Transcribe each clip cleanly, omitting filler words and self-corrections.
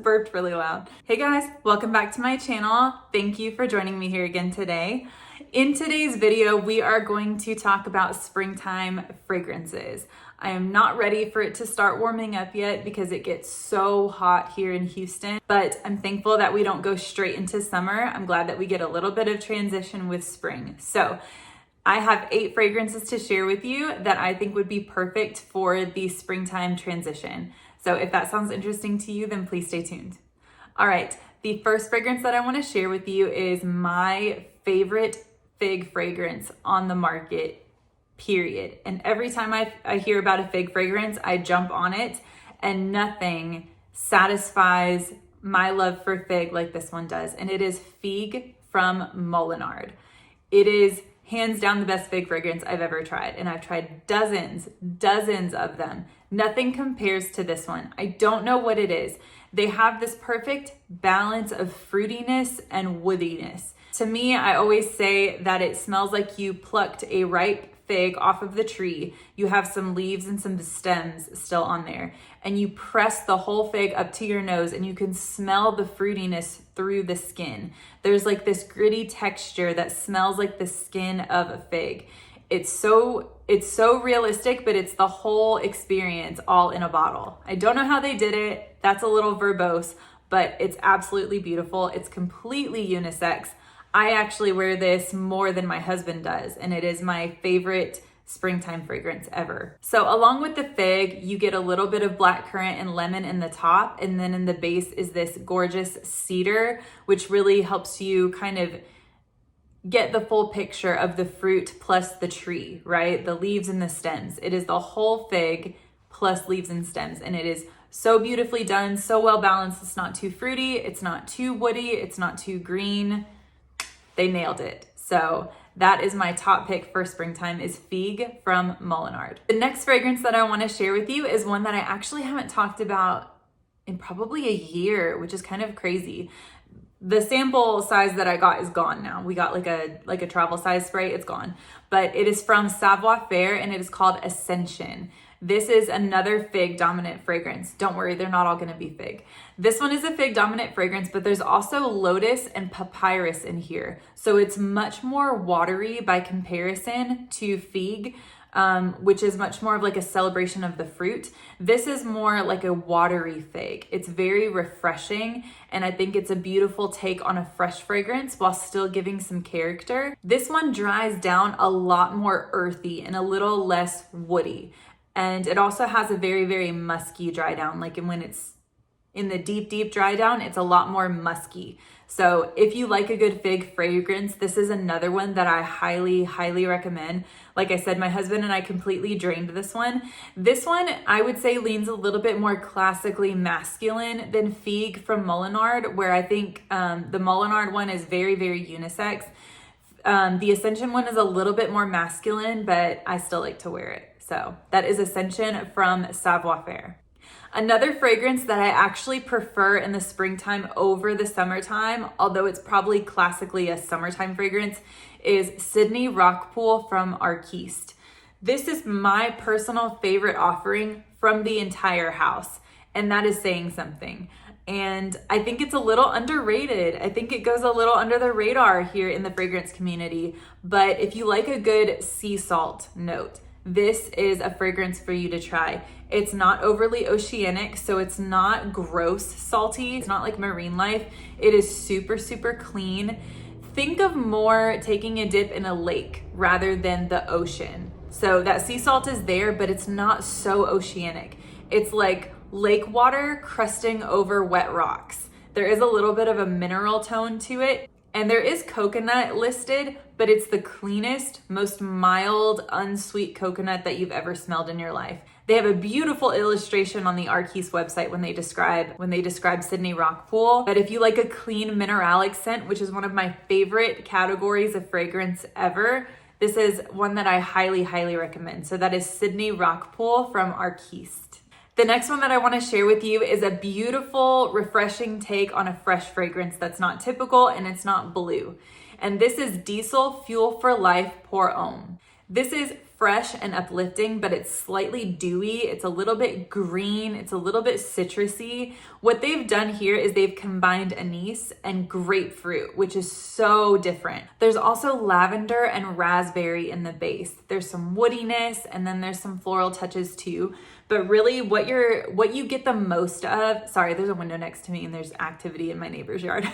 just burped really loud. Hey guys, welcome back to my channel. Thank you for joining me here again today. In today's video, we are going to talk about springtime fragrances. I am not ready for it to start warming up yet because it gets so hot here in Houston, but I'm thankful that we don't go straight into summer. I'm glad that we get a little bit of transition with spring. So I have 8 fragrances to share with you that I think would be perfect for the springtime transition. So if that sounds interesting to you, then please stay tuned. All right, the first fragrance that I want to share with you is my favorite Figue fragrance on the market, period. And every time I hear about a Figue fragrance, I jump on it, and nothing satisfies my love for Figue like this one does. And it is Figue from Molinard. It is hands down the best Figue fragrance I've ever tried. And I've tried dozens of them. Nothing compares to this one. I don't know what it is. They have this perfect balance of fruitiness and woodiness. To me, I always say that it smells like you plucked a ripe fig off of the tree. You have some leaves and some stems still on there, and you press the whole fig up to your nose and you can smell the fruitiness through the skin. There's like this gritty texture that smells like the skin of a fig. It's so realistic, but it's the whole experience all in a bottle. I don't know how they did it. That's a little verbose, but it's absolutely beautiful. It's completely unisex. I actually wear this more than my husband does, and it is my favorite springtime fragrance ever. So along with the fig, you get a little bit of blackcurrant and lemon in the top, and then in the base is this gorgeous cedar, which really helps you kind of get the full picture of the fruit plus the tree, right? The leaves and the stems. It is the whole fig plus leaves and stems, and it is so beautifully done, so well balanced. It's not too fruity, it's not too woody, it's not too green. They nailed it. So that is my top pick for springtime, is Figue from Molinard. The next fragrance that I want to share with you is one that I actually haven't talked about in probably a year, which is kind of crazy. The sample size that I got is gone now. We got like a travel size spray, it's gone. But it is from MySavoirFaire and it is called Ascension. This is another Figue dominant fragrance. Don't worry, they're not all gonna be Figue. This one is a Figue dominant fragrance, but there's also lotus and papyrus in here. So it's much more watery by comparison to Figue, which is much more of like a celebration of the fruit. This is more like a watery Figue. It's very refreshing, and I think it's a beautiful take on a fresh fragrance while still giving some character. This one dries down a lot more earthy and a little less woody. And it also has a very, very musky dry down. Like when it's in the deep dry down, it's a lot more musky. So if you like a good Figue fragrance, this is another one that I highly recommend. Like I said, my husband and I completely drained this one. This one, I would say, leans a little bit more classically masculine than Figue from Molinard, where I think the Molinard one is very, very unisex. The Ascension one is a little bit more masculine, but I still like to wear it. So that is Ascension from MySavoirFaire. Another fragrance that I actually prefer in the springtime over the summertime, although it's probably classically a summertime fragrance, is Sydney Rockpool from Arquiste. This is my personal favorite offering from the entire house, and that is saying something. And I think it's a little underrated. I think it goes a little under the radar here in the fragrance community. But if you like a good sea salt note, this is a fragrance for you to try. It's not overly oceanic, so it's not gross salty. It's not like Marine Life. It is super clean. Think of more taking a dip in a lake rather than the ocean. So that sea salt is there, but it's not so oceanic. It's like lake water crusting over wet rocks. There is a little bit of a mineral tone to it, and there is coconut listed, but it's the cleanest, most mild, unsweet coconut that you've ever smelled in your life. They have a beautiful illustration on the Arquiste website when they describe Sydney Rockpool. But if you like a clean mineralic scent, which is one of my favorite categories of fragrance ever, this is one that I highly recommend. So that is Sydney Rockpool from Arquiste. The next one that I want to share with you is a beautiful, refreshing take on a fresh fragrance that's not typical and it's not blue. And this is Diesel Fuel for Life pour Homme. This is fresh and uplifting, but it's slightly dewy. It's a little bit green. It's a little bit citrusy. What they've done here is they've combined anise and grapefruit, which is so different. There's also lavender and raspberry in the base. There's some woodiness, and then there's some floral touches too. But really what you get the most of, sorry, there's a window next to me and there's activity in my neighbor's yard.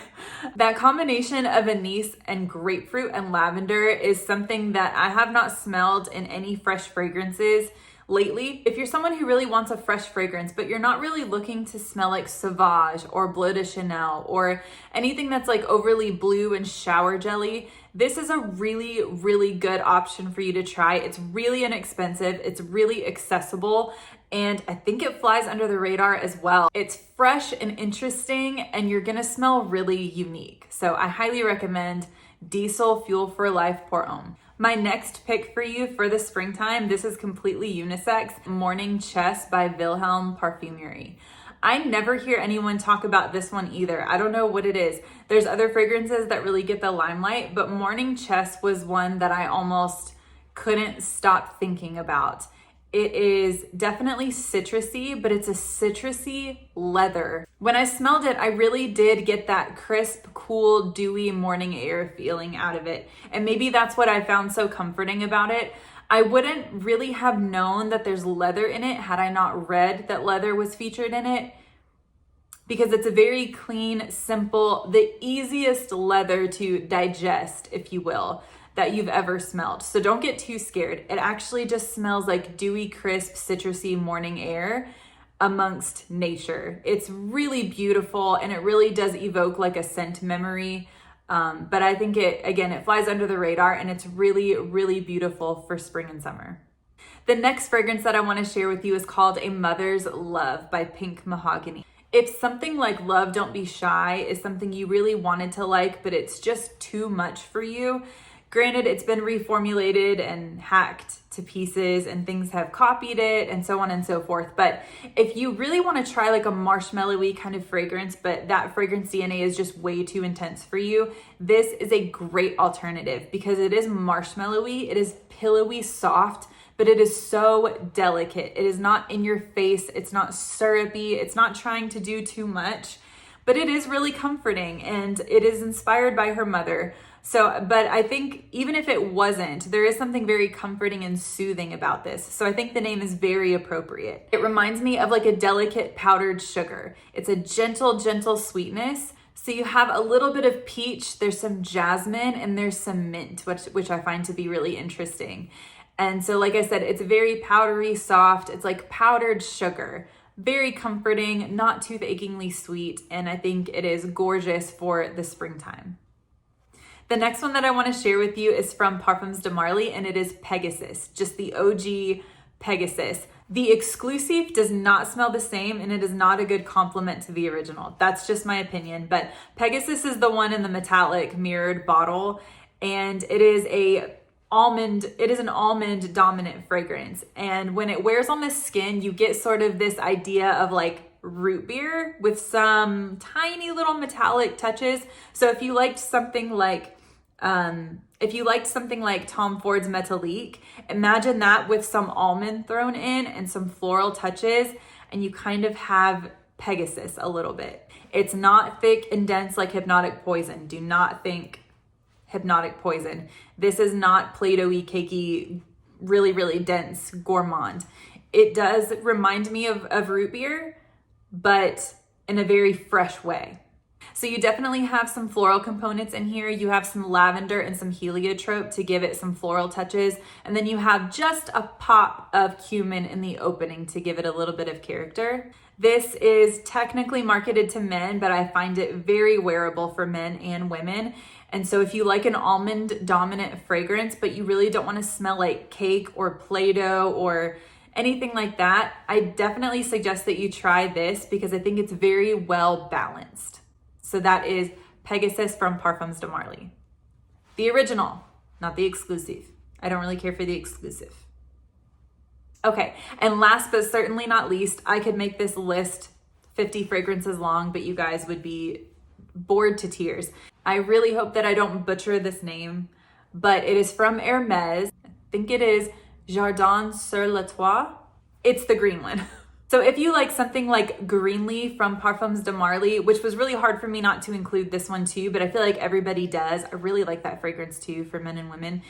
That combination of anise and grapefruit and lavender is something that I have not smelled in any fresh fragrances lately. If you're someone who really wants a fresh fragrance, but you're not really looking to smell like Sauvage or Bleu de Chanel or anything that's like overly blue and shower jelly, this is a really, really good option for you to try. It's really inexpensive. It's really accessible. And I think it flies under the radar as well. It's fresh and interesting, and you're gonna smell really unique. So I highly recommend Diesel Fuel for Life Pour Homme. My next pick for you for the springtime, this is completely unisex, Morning Chess by Vilhelm Parfumerie. I never hear anyone talk about this one either. I don't know what it is. There's other fragrances that really get the limelight, but Morning Chess was one that I almost couldn't stop thinking about. It is definitely citrusy, but it's a citrusy leather. When I smelled it, I really did get that crisp, cool, dewy morning air feeling out of it. And maybe that's what I found so comforting about it. I wouldn't really have known that there's leather in it had I not read that leather was featured in it, because it's a very clean, simple, the easiest leather to digest, if you will, that you've ever smelled. So don't get too scared. It actually just smells like dewy, crisp, citrusy morning air amongst nature. It's really beautiful, and it really does evoke like a scent memory. But I think it flies under the radar, and it's really, really beautiful for spring and summer. The next fragrance that I want to share with you is called A Mother's Love by Pink Mohoghany. If something like Love Don't Be Shy is something you really wanted to like, but it's just too much for you, granted, it's been reformulated and hacked to pieces and things have copied it and so on and so forth. But if you really want to try like a marshmallowy kind of fragrance, but that fragrance DNA is just way too intense for you, this is a great alternative because it is marshmallowy, it is pillowy soft, but it is so delicate. It is not in your face, it's not syrupy, it's not trying to do too much, but it is really comforting, and it is inspired by her mother. So, but I think even if it wasn't, there is something very comforting and soothing about this. So I think the name is very appropriate. It reminds me of like a delicate powdered sugar. It's a gentle, gentle sweetness. So you have a little bit of peach, there's some jasmine, and there's some mint, which I find to be really interesting. And so, like I said, it's very powdery soft. It's like powdered sugar. Very comforting, not tooth achingly sweet. And I think it is gorgeous for the springtime. The next one that I want to share with you is from Parfums de Marly, and it is Pegasus, just the OG Pegasus. The exclusive does not smell the same, and it is not a good compliment to the original. That's just my opinion, but Pegasus is the one in the metallic mirrored bottle, and it is an almond dominant fragrance. And when it wears on the skin, you get sort of this idea of like root beer with some tiny little metallic touches. So if you liked something like Tom Ford's Métallique, imagine that with some almond thrown in and some floral touches, and you kind of have Pegasus a little bit. It's not thick and dense like Hypnotic Poison. Do not think Hypnotic Poison. This is not Play-Doh-y, cakey, really, really dense gourmand. It does remind me of root beer, but in a very fresh way. So you definitely have some floral components in here. You have some lavender and some heliotrope to give it some floral touches. And then you have just a pop of cumin in the opening to give it a little bit of character. This is technically marketed to men, but I find it very wearable for men and women. And so if you like an almond dominant fragrance, but you really don't want to smell like cake or Play-Doh or anything like that, I definitely suggest that you try this because I think it's very well balanced. So that is Pegasus from Parfums de Marly. The original, not the exclusive. I don't really care for the exclusive. Okay, and last but certainly not least, I could make this list 50 fragrances long, but you guys would be bored to tears. I really hope that I don't butcher this name, but it is from Hermes. I think it is Jardin sur le Toit. It's the green one. So if you like something like Greenly from Parfums de Marly, which was really hard for me not to include this one too, but I feel like everybody does. I really like that fragrance too for men and women.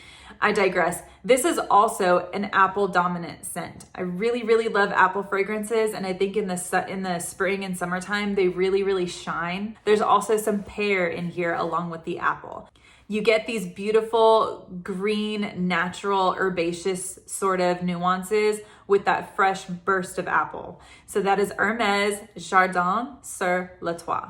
I digress. This is also an apple dominant scent. I really, really love apple fragrances, and I think in the spring and summertime, they really, really shine. There's also some pear in here along with the apple. You get these beautiful green, natural, herbaceous sort of nuances with that fresh burst of apple. So that is Hermes Jardin sur le Toit.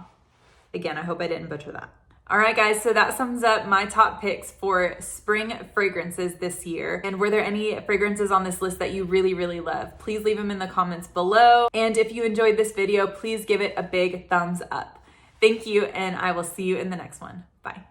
Again, I hope I didn't butcher that. All right, guys, so that sums up my top picks for spring fragrances this year. And were there any fragrances on this list that you really, really love? Please leave them in the comments below. And if you enjoyed this video, please give it a big thumbs up. Thank you, and I will see you in the next one. Bye.